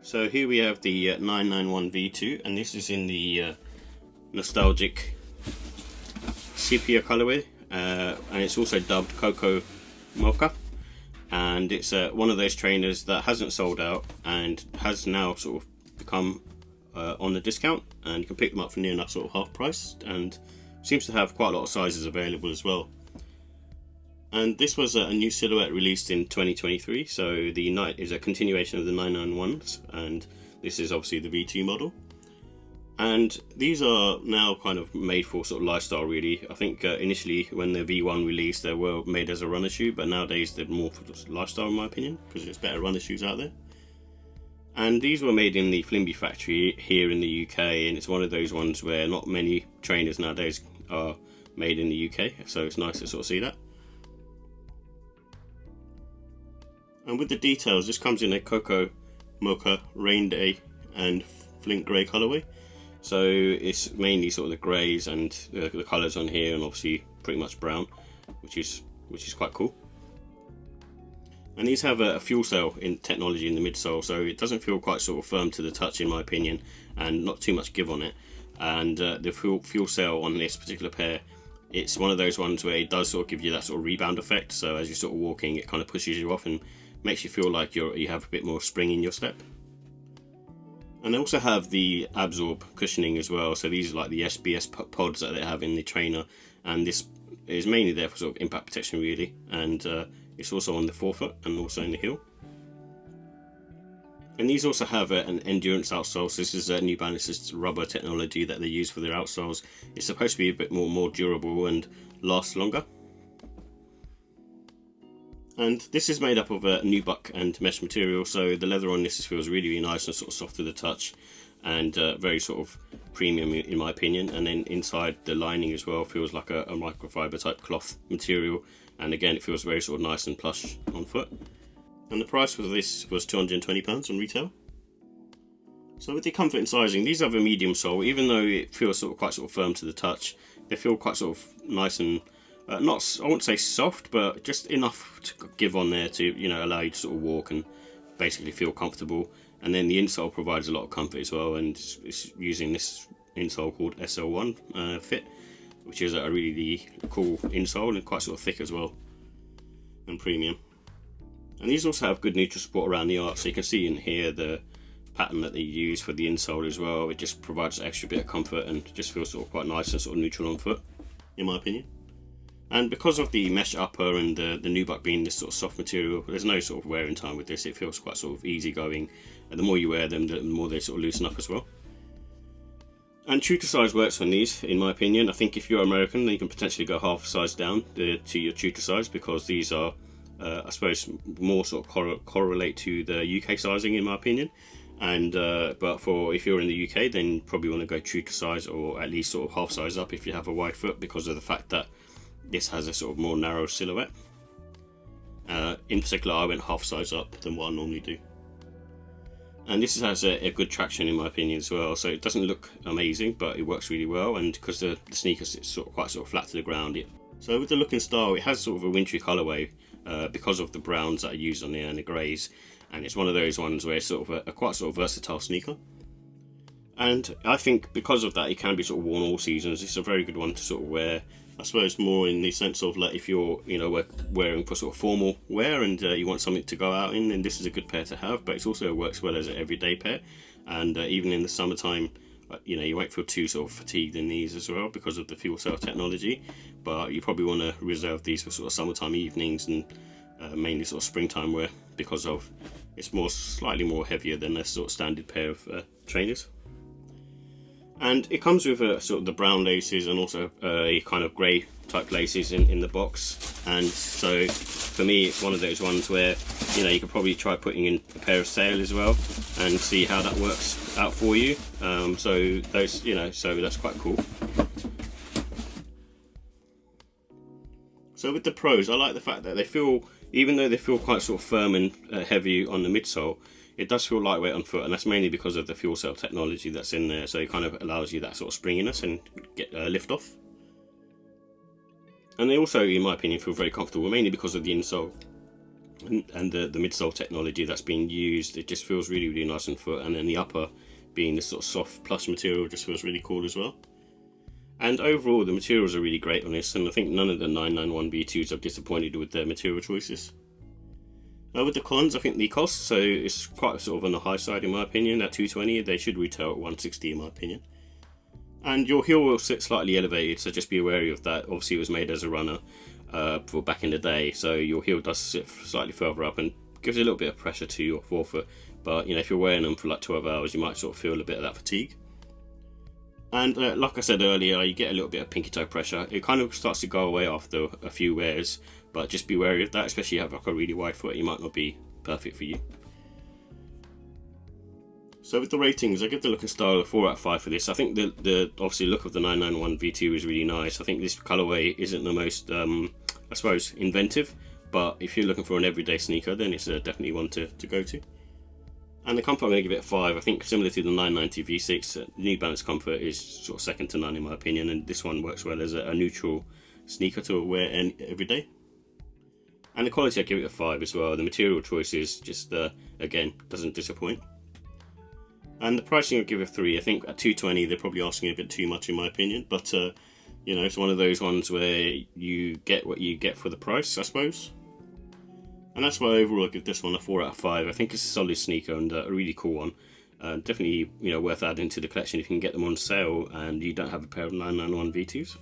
So here we have the 991 V2, and this is in the nostalgic Sepia colorway, and it's also dubbed Mocca, and it's one of those trainers that hasn't sold out and has now sort of become on the discount, and you can pick them up for near enough sort of half price, and seems to have quite a lot of sizes available as well. And this was a new silhouette released in 2023, so the Night is a continuation of the 991s, and this is obviously the V2 model. And these are now kind of made for sort of lifestyle, really. I think initially when the V1 released, they were made as a runner shoe, but nowadays they're more for just lifestyle in my opinion, because there's better runner shoes out there. And these were made in the Flint factory here in the UK, and it's one of those ones where not many trainers nowadays are made in the UK, so it's nice to sort of see that. And with the details, this comes in a Cocca, Mocca, Rain Day and Flint Grey colorway. So it's mainly sort of the greys and the colours on here, and obviously pretty much brown, which is quite cool. And these have a Fuelcell in technology in the midsole, so it doesn't feel quite sort of firm to the touch in my opinion, and not too much give on it. And the Fuelcell on this particular pair, it's one of those ones where it does sort of give you that sort of rebound effect. So as you're sort of walking, it kind of pushes you off and makes you feel like you have a bit more spring in your step. And they also have the absorb cushioning as well, so these are like the SBS pods that they have in the trainer, and this is mainly there for sort of impact protection really, and it's also on the forefoot and also in the heel. And these also have an Ndurance outsole, so this is New Balance's rubber technology that they use for their outsoles. It's supposed to be a bit more durable and last longer. And this is made up of a nubuck and mesh material, so the leather on this feels really nice and sort of soft to the touch, and very sort of premium in my opinion. And then inside the lining as well feels like a microfiber type cloth material, and again it feels very sort of nice and plush on foot. And the price for this was £220 on retail. So with the comfort and sizing, these have a medium sole. Even though it feels quite sort of firm to the touch, they feel quite sort of nice and not, I won't say soft, but just enough to give on there to, you know, allow you to sort of walk and basically feel comfortable. And then the insole provides a lot of comfort as well, and it's using this insole called SL1 fit, which is a really cool insole and quite sort of thick as well and premium. And these also have good neutral support around the arch, so you can see in here the pattern that they use for the insole as well. It just provides an extra bit of comfort and just feels sort of quite nice and sort of neutral on foot in my opinion. And because of the mesh upper and the nubuck being this sort of soft material, there's no sort of wearing time with this. It feels quite sort of easy going, and the more you wear them, the more they sort of loosen up as well. And true to size works on these, in my opinion. I think if you're American, then you can potentially go half size down to your true to size, because these are, I suppose, more sort of correlate to the UK sizing, in my opinion. And but for if you're in the UK, then you probably want to go true to size, or at least sort of half size up if you have a wide foot, because of the fact that this has a sort of more narrow silhouette. In particular, I went half size up than what I normally do. And this has a good traction in my opinion as well, so it doesn't look amazing, but it works really well. And because the sneaker sits sort of quite flat to the ground, so with the look and style, it has sort of a wintry colourway because of the browns that are used on there and the greys, and it's one of those ones where it's sort of a quite sort of versatile sneaker. And I think because of that, it can be sort of worn all seasons. It's a very good one to sort of wear, I suppose, more in the sense of like if you're, you know, wearing for sort of formal wear and you want something to go out in, then this is a good pair to have. But it also works well as an everyday pair, and even in the summertime, you know, you won't feel too sort of fatigued in these as well because of the Fuelcell technology. But you probably want to reserve these for sort of summertime evenings and mainly sort of springtime wear, because of it's slightly more heavier than a sort of standard pair of trainers. And it comes with sort of the brown laces and also a kind of grey type laces in the box. And so for me, it's one of those ones where, you know, you could probably try putting in a pair of sail as well and see how that works out for you. So those, you know, so that's quite cool. So with the pros, I like the fact that they feel, even though they feel quite sort of firm and heavy on the midsole, it does feel lightweight on foot, and that's mainly because of the Fuelcell technology that's in there, so it kind of allows you that sort of springiness and get lift off. And they also, in my opinion, feel very comfortable, mainly because of the insole. and the midsole technology that's being used, it just feels really, really nice on foot. And then the upper being this sort of soft plush material just feels really cool as well. And overall, the materials are really great on this, and I think none of the 991 V2s have disappointed with their material choices. With the cons, I think the cost, so it's quite sort of on the high side in my opinion. At 220, they should retail at 160 in my opinion. And your heel will sit slightly elevated, so just be wary of that. Obviously, it was made as a runner for back in the day, so your heel does sit slightly further up and gives a little bit of pressure to your forefoot. But you know, if you're wearing them for like 12 hours, you might sort of feel a bit of that fatigue. And like I said earlier, you get a little bit of pinky toe pressure. It kind of starts to go away after a few wears, but just be wary of that, especially if you have like a really wide foot. It might not be perfect for you. So with the ratings, I give the look and style a 4 out of 5 for this. I think the obviously look of the 991 V2 is really nice. I think this colorway isn't the most, I suppose, inventive, but if you're looking for an everyday sneaker, then it's definitely one to go to. And the comfort, I'm going to give it a 5. I think similar to the 990 V6, New Balance comfort is sort of second to none in my opinion, and this one works well as a neutral sneaker to wear every day. And the quality, I give it a 5 as well. The material choices just, again, doesn't disappoint. And the pricing, I'll give it a 3. I think at 220, they're probably asking a bit too much in my opinion, but you know, it's one of those ones where you get what you get for the price, I suppose. And that's why overall I give this one a 4 out of 5. I think it's a solid sneaker and a really cool one. Definitely, you know, worth adding to the collection if you can get them on sale and you don't have a pair of 991 V2s.